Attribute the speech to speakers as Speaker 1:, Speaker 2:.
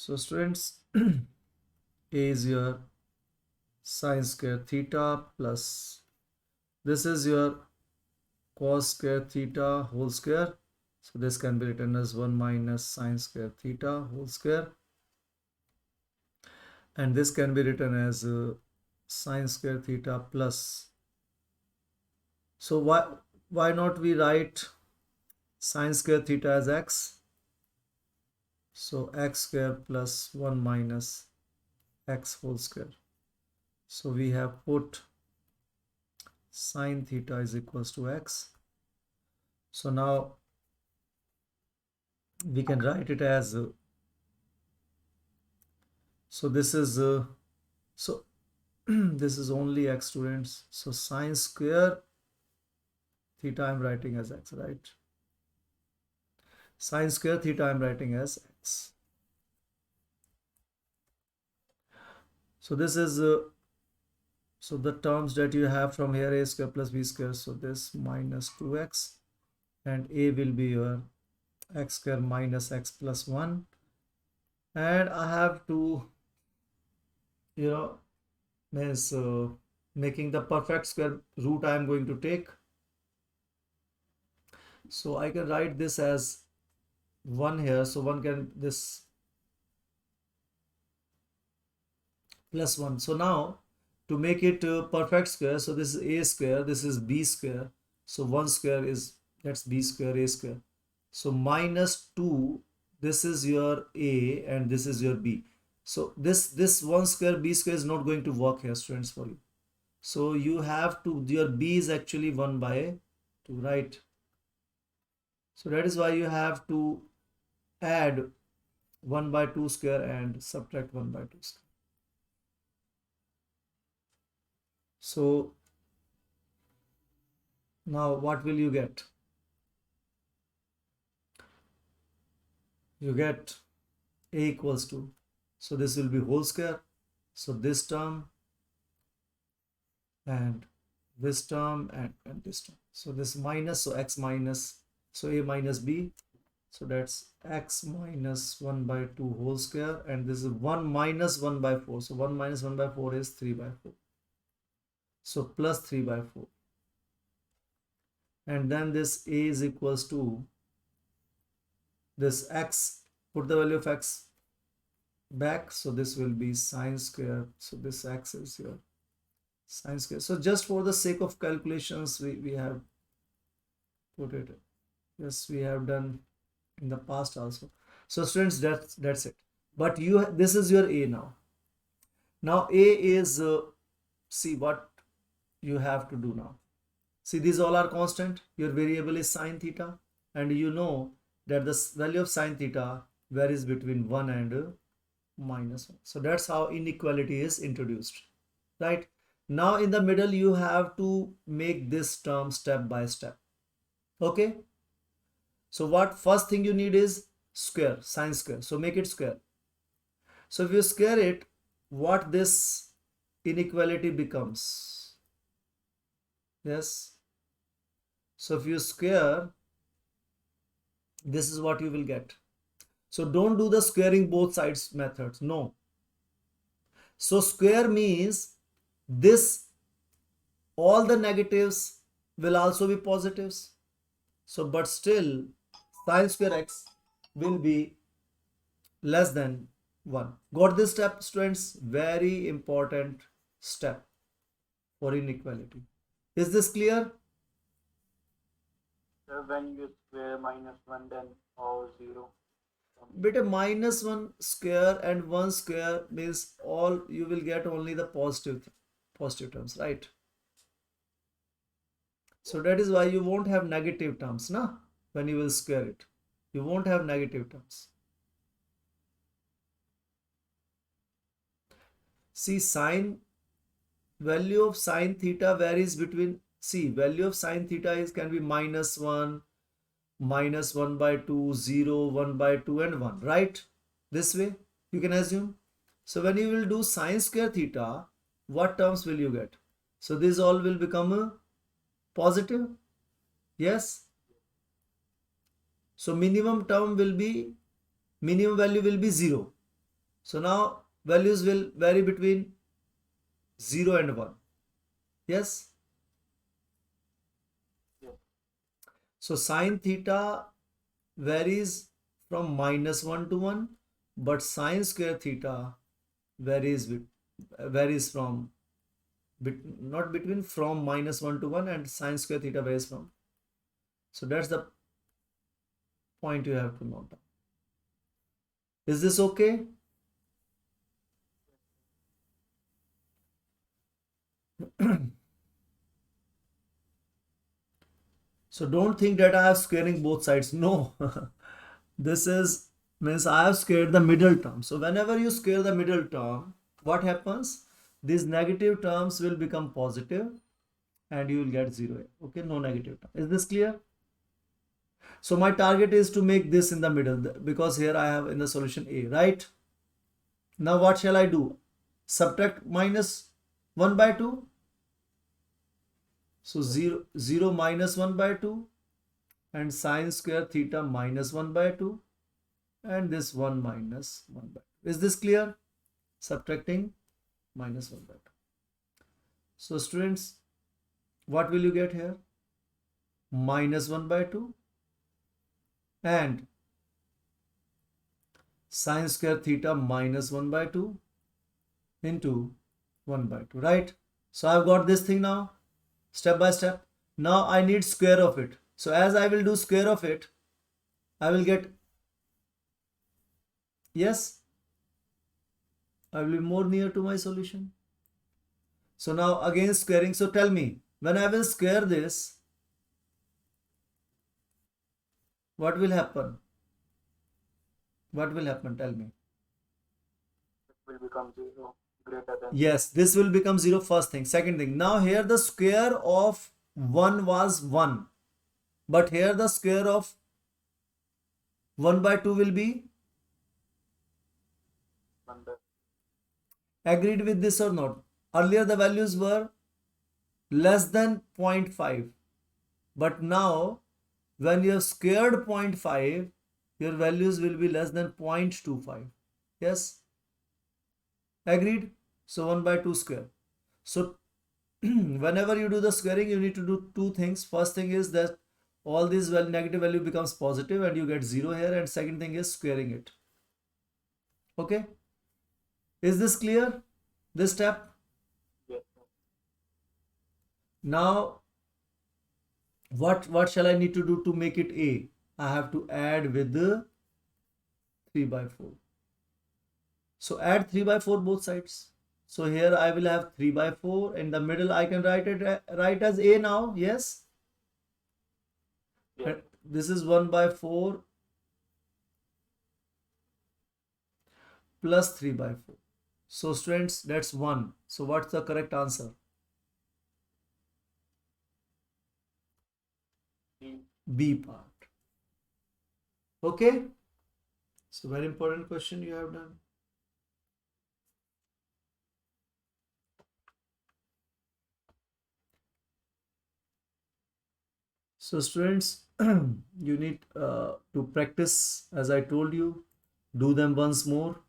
Speaker 1: So students, a is your sine square theta plus this is your cos square theta whole square. So this can be written as 1 minus sine square theta whole square, and this can be written as sine square theta plus. So why not we write sine square theta as x? So x square plus 1 minus x whole square. So we have put sine theta is equals to x. So now we can write it as so this is so this is only x, students. So sine square theta I'm writing as x, right? Sine square theta I'm writing as x. So this is so the terms that you have from here, a square plus b square, so this minus 2x, and a will be your x square minus x plus 1, and I have to, you know, means making the perfect square root I am going to take. So I can write this as 1 here, so one can this plus 1. So now to make it perfect square, so this is a square, this is b square, so 1 square is, that's b square, a square. So minus 2, this is your a and this is your b. So this 1 square b square is not going to work here, students, for you. So you have to, your b is actually 1 by 2, right? So that is why you have to add 1 by 2 square and subtract 1 by 2 square. So now what will you get? You get a equals to, so this will be whole square, so this term and this term and this term, so this minus, so x minus, so a minus b, so that's x minus 1 by 2 whole square, and this is 1 minus 1 by 4, so 1 minus 1 by 4 is 3 by 4, so plus 3 by 4, and then this a is equals to this x, put the value of x back, so this will be sine square, so this x is here sine square. So just for the sake of calculations, we have put it, yes, we have done in the past also. So students, that's it. But you, this is your a now. Now a is see what you have to do now. See, these all are constant. Your variable is sine theta, and you know that the value of sine theta varies between 1 and minus 1. So that's how inequality is introduced, right? Now in the middle you have to make this term step by step. Okay, so what first thing you need is square, sine square, so make it square. So if you square it, what this inequality becomes? Yes, so if you square, this is what you will get. So don't do the squaring both sides methods, no. So square means this, all the negatives will also be positives. So but still sine square x will be less than 1. Got this step, students? Very important step for inequality. Is this clear?
Speaker 2: So when you square -1, then all 0.
Speaker 1: Beta minus 1 square and 1 square means all you will get only the positive terms, right? So that is why you won't have negative terms, na? When you will square it, you won't have negative terms. See, sine, value of sine theta varies between, see, value of sine theta is can be -1, -1 by 2, 0, 1 by 2, and 1, right? This way you can assume. So when you will do sine square theta, what terms will you get? So these all will become a positive. Yes. So minimum term will be, minimum value will be 0. So now values will vary between 0 and 1. Yes?
Speaker 2: Yes.
Speaker 1: So sine theta varies from -1 to 1, but sine square theta varies from not between, from -1 to 1, and sine square theta varies from. So that's the point you have to note down. Is this okay? So don't think that I have squaring both sides. No. This is means I have squared the middle term. So whenever you square the middle term, what happens? These negative terms will become positive and you will get 0. Okay, no negative term. Is this clear? So my target is to make this in the middle because here I have in the solution A, right? Now what shall I do? Subtract -1 by 2. So 0 minus 1 by 2, and sine square theta -1 by 2, and this 1 minus 1 by 2. Is this clear? Subtracting -1 by 2. So students, what will you get here? -1 by 2 and sine square theta -1 by 2 into 1 by 2, right? So I've got this thing now, step by step. Now I need square of it. So as I will do square of it, I will get, yes, I will be more near to my solution. So now again squaring. So tell me, when I will square this, what will happen? What will happen? Tell me.
Speaker 2: It will become 0 greater than.
Speaker 1: Yes, this will become 0, first thing. Second thing, now here the square of 1 was 1. But here the square of 1 by 2 will be.
Speaker 2: 1 by.
Speaker 1: Agreed with this or not? Earlier the values were less than 0.5. But now when you have squared 0.5, your values will be less than 0.25. Yes? Agreed? So 1 by 2 square. So whenever you do the squaring, you need to do two things. First thing is that all these negative value becomes positive and you get 0 here. And second thing is squaring it. Okay? Is this clear? This step?
Speaker 2: Yes.
Speaker 1: Now, what shall I need to do to make it A? I have to add with the 3 by 4. So add 3 by 4 both sides. So here I will have 3 by 4. In the middle I can write as A now. Yes?
Speaker 2: Yes.
Speaker 1: This is 1 by 4 plus 3 by 4. So students, that's 1. So what's the correct answer? B part. Okay? So very important question you have done. So students, you need to practice, as I told you, do them once more.